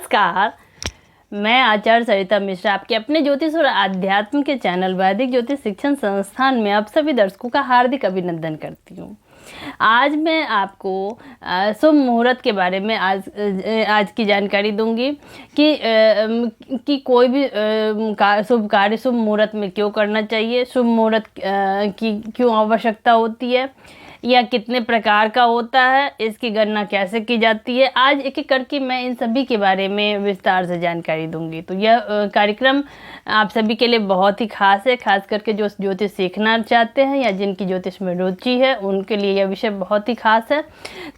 नमस्कार, मैं आचार्य सरिता मिश्रा आपके अपने ज्योतिष और आध्यात्म के चैनल वैदिक ज्योतिष शिक्षण संस्थान में आप सभी दर्शकों का हार्दिक अभिनंदन करती हूँ। आज मैं आपको शुभ मुहूर्त के बारे में आज की जानकारी दूंगी कि कोई भी शुभ कार्य शुभ मुहूर्त में क्यों करना चाहिए, शुभ मुहूर्त की क्यों आवश्यकता होती है या कितने प्रकार का होता है, इसकी गणना कैसे की जाती है। आज एक एक करके मैं इन सभी के बारे में विस्तार से जानकारी दूंगी। तो यह कार्यक्रम आप सभी के लिए बहुत ही खास है, खास करके जो ज्योतिष सीखना चाहते हैं या जिनकी ज्योतिष में रुचि है उनके लिए यह विषय बहुत ही खास है।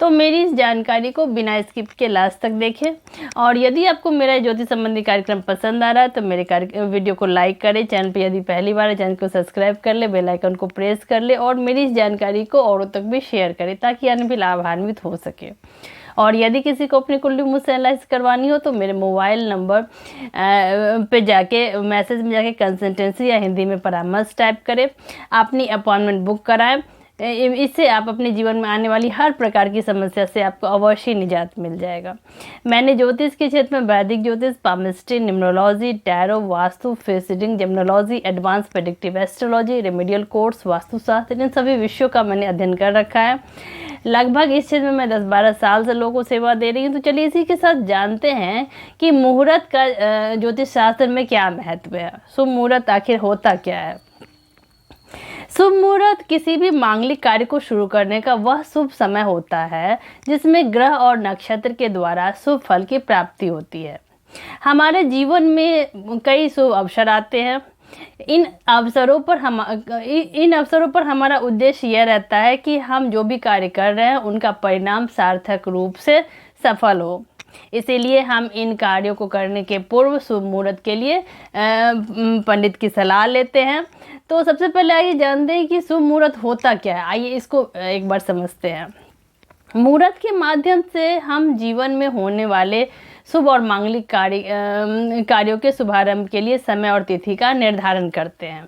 तो मेरी इस जानकारी को बिना स्किप के लास्ट तक देखें, और यदि आपको मेरा ज्योतिष संबंधी कार्यक्रम पसंद आ रहा है तो मेरे वीडियो को लाइक करें, चैनल पर यदि पहली बार है चैनल को सब्सक्राइब कर ले, बेल आइकन को प्रेस कर ले और मेरी इस जानकारी को औरों तक भी शेयर करें ताकि अन्य भी लाभान्वित हो सके। और यदि किसी को अपनी कुंडली मुझसे एनालाइज करवानी हो तो मेरे मोबाइल नंबर पे जाके मैसेज में जाके कंसल्टेंसी या हिंदी में परामर्श टाइप करें, अपनी अपॉइंटमेंट बुक कराएं। इससे आप अपने जीवन में आने वाली हर प्रकार की समस्या से आपको अवश्य निजात मिल जाएगा। मैंने ज्योतिष के क्षेत्र में वैदिक ज्योतिष, palmistry, numerology, tarot, vastu, face reading, gemmology, advance predictive astrology, remedial course, vastushastra, इन सभी विषयों का मैंने अध्ययन कर रखा है। लगभग इस क्षेत्र में मैं 10-12 साल से लोगों को सेवा दे रही हूँ। तो चलिए इसी के साथ जानते हैं कि मुहूर्त का ज्योतिष शास्त्र में क्या महत्व है, शुभ मुहूर्त आखिर होता क्या है। शुभ मुहूर्त किसी भी मांगलिक कार्य को शुरू करने का वह शुभ समय होता है जिसमें ग्रह और नक्षत्र के द्वारा शुभ फल की प्राप्ति होती है। हमारे जीवन में कई शुभ अवसर आते हैं। इन अवसरों पर हमारा उद्देश्य यह रहता है कि हम जो भी कार्य कर रहे हैं उनका परिणाम सार्थक रूप से सफल हो। इसीलिए हम इन कार्यों को करने के पूर्व शुभ मुहूर्त के लिए पंडित की सलाह लेते हैं। तो सबसे पहले आइए जानते हैं कि शुभ मुहूर्त होता क्या है। आइए इसको एक बार समझते हैं। मुहूर्त के माध्यम से हम जीवन में होने वाले शुभ और मांगलिक कार्यों के शुभारंभ के लिए समय और तिथि का निर्धारण करते हैं।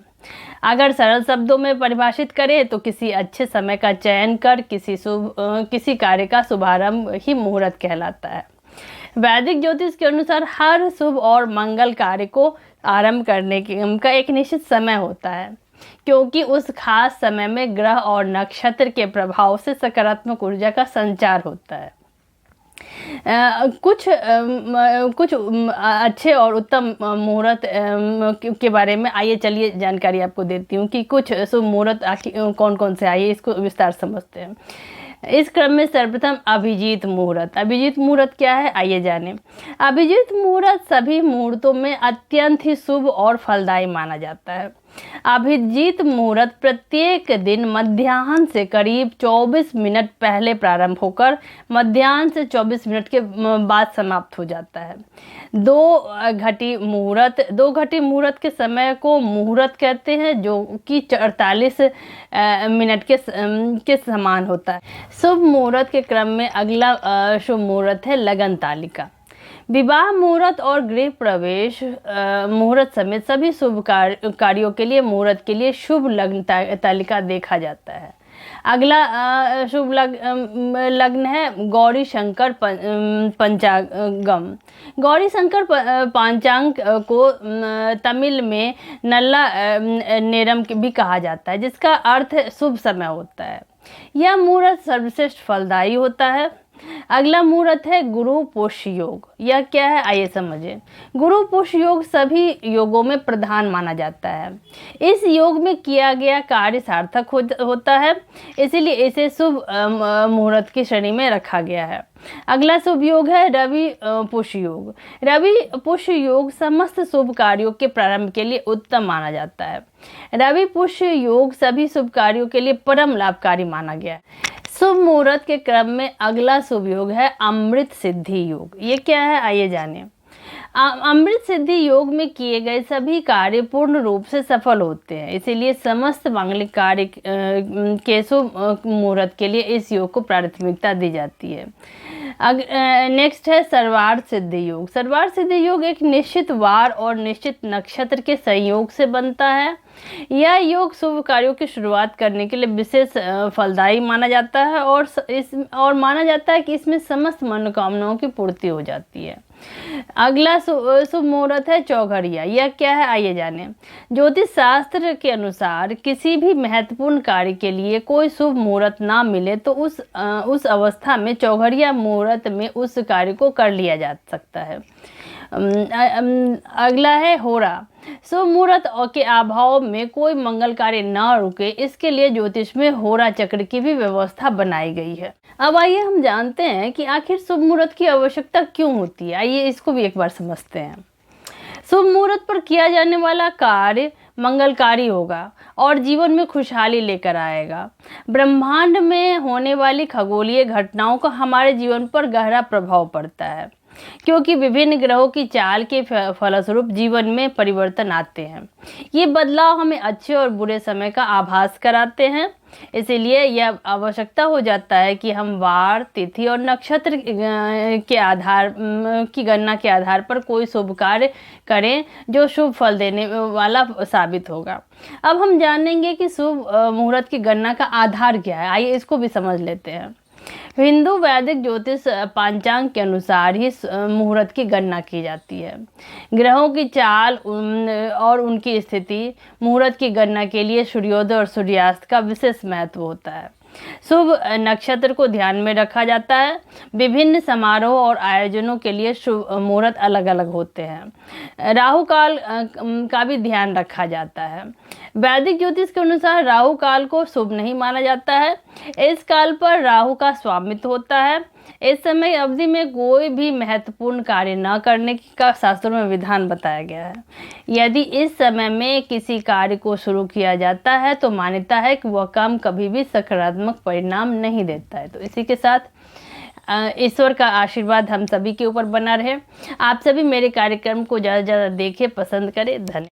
अगर सरल शब्दों में परिभाषित करें तो किसी अच्छे समय का चयन कर किसी कार्य का शुभारंभ ही मुहूर्त कहलाता है। वैदिक ज्योतिष के अनुसार हर शुभ और मंगल कार्य को आरंभ करने का एक निश्चित समय होता है, क्योंकि उस खास समय में ग्रह और नक्षत्र के प्रभाव से सकारात्मक ऊर्जा का संचार होता है। कुछ अच्छे और उत्तम मुहूर्त के बारे में आइए चलिए जानकारी आपको देती हूँ कि कुछ शुभ मुहूर्त कौन कौन से आइए इसको विस्तार समझते हैं। इस क्रम में सर्वप्रथम अभिजीत मुहूर्त। अभिजीत मुहूर्त क्या है आइए जानें। अभिजीत मुहूर्त सभी मुहूर्तों में अत्यंत ही शुभ और फलदायी माना जाता है। अभिजीत मुहूर्त प्रत्येक दिन मध्याह्न से करीब 24 मिनट पहले प्रारंभ होकर मध्याह्न से 24 मिनट के बाद समाप्त हो जाता है। दो घटी मुहूर्त के समय को मुहूर्त कहते हैं, जो कि 48 मिनट के समान होता है। शुभ मुहूर्त के क्रम में अगला शुभ मुहूर्त है लगन तालिका। विवाह मुहूर्त और गृह प्रवेश मुहूर्त समेत सभी शुभ कार्यों के लिए मुहूर्त के लिए शुभ लग्न तालिका देखा जाता है। अगला शुभ लग्न है गौरी शंकर पंचांगम। गौरी शंकर पंचांग को तमिल में नल्ला नेरम भी कहा जाता है, जिसका अर्थ शुभ समय होता है। यह मुहूर्त सर्वश्रेष्ठ फलदायी होता है। अगला मुहूर्त है गुरु पुष्य योग। यह क्या है आइए समझें। गुरु पुष्य योग सभी योगों में प्रधान माना जाता है। इस योग में किया गया कार्य सार्थक होता है, इसीलिए इसे शुभ मुहूर्त की श्रेणी में रखा गया है। अगला शुभ योग है रवि पुष्य योग। रवि पुष्य योग समस्त शुभ कार्यों के प्रारंभ के लिए उत्तम माना जाता है। रवि पुष्य योग सभी शुभ कार्यों के लिए परम लाभकारी माना गया है। शुभ मुहूर्त के क्रम में अगला शुभ योग है अमृत सिद्धि योग। ये क्या है आइए जानें। अमृत सिद्धि योग में किए गए सभी कार्य पूर्ण रूप से सफल होते हैं, इसीलिए समस्त मांगलिक कार्य के शुभ मुहूर्त के लिए इस योग को प्राथमिकता दी जाती है। नेक्स्ट है सर्वार्थ सिद्धि योग। सर्वार्थ सिद्धि योग एक निश्चित वार और निश्चित नक्षत्र के संयोग से बनता है। यह योग शुभ कार्यों की शुरुआत करने के लिए विशेष फलदायी माना जाता है और माना जाता है कि इसमें समस्त मनोकामनाओं की पूर्ति हो जाती है। अगला शुभ मुहूर्त है चौघड़िया। यह क्या है, आइए जानें। ज्योतिष शास्त्र के अनुसार किसी भी महत्वपूर्ण कार्य के लिए कोई शुभ मुहूर्त ना मिले तो उस अवस्था में चौघड़िया मुहूर्त में उस कार्य को कर लिया जा सकता है। अगला है होरा। शुभ मुहूर्त के अभाव में कोई मंगल कार्य न रुके, इसके लिए ज्योतिष में होरा चक्र की भी व्यवस्था बनाई गई है। अब आइए हम जानते हैं कि आखिर शुभ मुहूर्त की आवश्यकता क्यों होती है। आइए इसको भी एक बार समझते हैं। शुभ मुहूर्त पर किया जाने वाला कार्य मंगलकारी होगा और जीवन में खुशहाली लेकर आएगा। ब्रह्मांड में होने वाली खगोलीय घटनाओं का हमारे जीवन पर गहरा प्रभाव पड़ता है, क्योंकि विभिन्न ग्रहों की चाल के फलस्वरूप जीवन में परिवर्तन आते हैं। ये बदलाव हमें अच्छे और बुरे समय का आभास कराते हैं। इसीलिए यह आवश्यकता हो जाता है कि हम वार, तिथि और नक्षत्र के आधार की गणना के आधार पर कोई शुभ कार्य करें जो शुभ फल देने वाला साबित होगा। अब हम जानेंगे कि शुभ मुहूर्त की गणना का आधार क्या है। आइए इसको भी समझ लेते हैं। हिंदू वैदिक ज्योतिष पांचांग के अनुसार ही मुहूर्त की गणना की जाती है। ग्रहों की चाल और उनकी स्थिति मुहूर्त की गणना के लिए सूर्योदय और सूर्यास्त का विशेष महत्व होता है। शुभ नक्षत्र को ध्यान में रखा जाता है। विभिन्न समारोह और आयोजनों के लिए शुभ मुहूर्त अलग अलग होते हैं। राहु काल का भी ध्यान रखा जाता है। वैदिक ज्योतिष के अनुसार राहु काल को शुभ नहीं माना जाता है। इस काल पर राहु का स्वामित्व होता है। इस समय अवधि में कोई भी महत्वपूर्ण कार्य न करने का शास्त्रों में विधान बताया गया है। यदि इस समय में किसी कार्य को शुरू किया जाता है तो मान्यता है कि वह काम कभी भी सकारात्मक परिणाम नहीं देता है। तो इसी के साथ ईश्वर का आशीर्वाद हम सभी के ऊपर बना रहे। आप सभी मेरे कार्यक्रम को ज़्यादा से ज़्यादा देखें, पसंद करें। धन्यवाद।